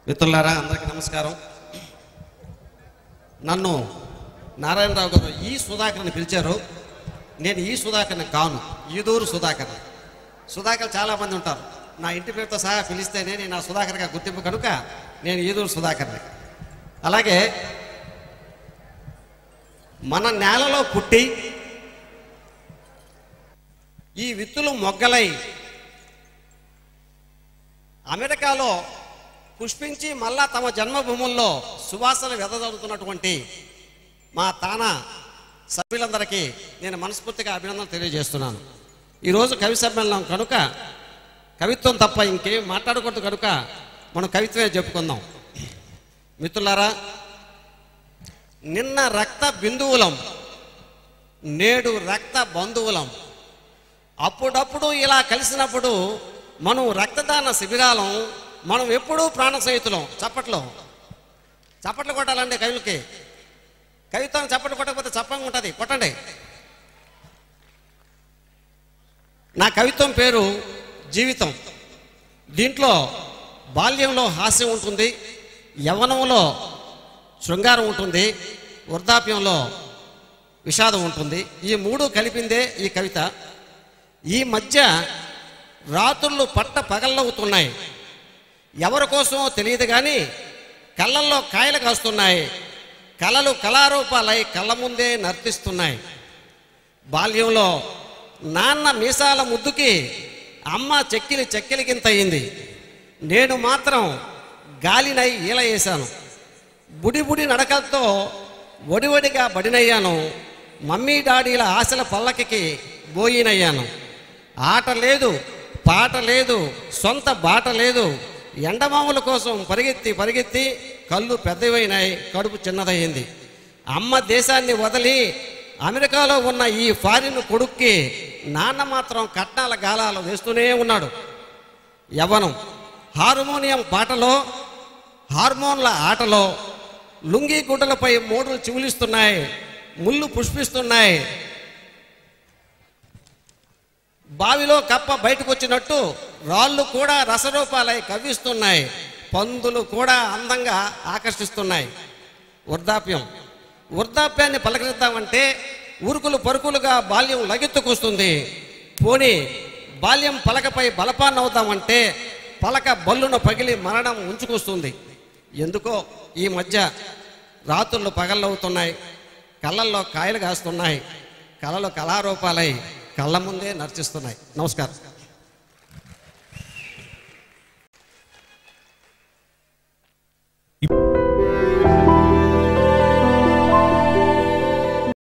మిత్రులారా అందరికీ నమస్కారం. నన్ను నారాయణరావు గారు ఈ సుధాకర్ని పిలిచారు. నేను ఈ సుధాకర్ని కాను, ఈదూరు సుధాకర్. సుధాకర్ చాలామంది ఉంటారు, నా ఇంటి పేరుతో సహా పిలిస్తేనే నేను ఆ సుధాకర్గా గుర్తింపు కనుక నేను ఈదూరు సుధాకర్ని. అలాగే మన నేలలో పుట్టి ఈ విత్తులు మొగ్గలై అమెరికాలో పుష్పించి మళ్ళా తమ జన్మభూముల్లో సువాసన వెదజల్లుతున్నటువంటి మా తానా సభ్యులందరికీ నేను మనస్ఫూర్తిగా అభినందనలు తెలియజేస్తున్నాను. ఈరోజు కవి సమ్మేళనం కనుక కవిత్వం తప్ప ఇంకేం మాట్లాడకూడదు కనుక మనం కవిత్వమే చెప్పుకుందాం. మిత్రులారా, నిన్న రక్త బిందువులం, నేడు రక్త బంధువులం. అప్పుడప్పుడు ఇలా కలిసినప్పుడు మనం రక్తదాన శిబిరాలం, మనం ఎప్పుడూ ప్రాణ స్నేహితులం. చప్పట్లు కొట్టాలండి కవులకి. కవిత్వం చప్పట్లు కొట్టకపోతే చప్పంగా ఉంటుంది, కొట్టండి. నా కవిత్వం పేరు జీవితం. దీంట్లో బాల్యంలో హాస్యం ఉంటుంది, యవ్వనంలో శృంగారం ఉంటుంది, వృద్ధాప్యంలో విషాదం ఉంటుంది. ఈ మూడు కలిపిందే ఈ కవిత. ఈ మధ్య రాత్రులు పట్ట పగళ్ళవుతున్నాయి. ఎవరి కోసమో తెలియదు కానీ కళ్ళల్లో కాయలు కాస్తున్నాయి. కళలు కళారూపాలై కళ్ళ ముందే నర్తిస్తున్నాయి. బాల్యంలో నాన్న మీసాల ముద్దుకి అమ్మ చెక్కిలిగింత అయింది. నేను మాత్రం గాలినై ఈల వేశాను. బుడి నడకలతో ఒడివడిగా బడినయ్యాను. మమ్మీ డాడీల ఆశల పల్లకికి బోయినయ్యాను. ఆట లేదు, పాట లేదు, సొంత బాట లేదు. ఎండమాముల కోసం పరిగెత్తి కళ్ళు పెద్దవైనాయి, కడుపు చిన్నదయ్యింది. అమ్మ దేశాన్ని వదిలి అమెరికాలో ఉన్న ఈ ఫారిన్ కొడుక్కి నాన్న మాత్రం కట్నాల గాలాలు వేస్తూనే ఉన్నాడు. యవ్వనం హార్మోనియం పాటలో, హార్మోన్ల ఆటలో లుంగి గుడ్డలపై మోడులు చివులిస్తున్నాయి, ముళ్ళు పుష్పిస్తున్నాయి. బావిలో కప్ప బయటకు వచ్చినట్టు రాళ్ళు కూడా రసరూపాలై కవ్విస్తున్నాయి. పందులు కూడా అందంగా ఆకర్షిస్తున్నాయి. వృద్ధాప్యాన్ని పలకరిద్దామంటే ఉరుకులు పరుకులుగా బాల్యం లగెత్తుకొస్తుంది. పోనీ బాల్యం పలకపై బలపాన్ని అవుతామంటే పలక బల్లున పగిలి మరణం ఉంచుకొస్తుంది. ఎందుకో ఈ మధ్య రాత్రులు పగళ్ళవుతున్నాయి, కళ్ళల్లో కాయలు కాస్తున్నాయి, కళలు కళారూపాలై కళ్ళ ముందే నర్చిస్తున్నాయి. నమస్కారం.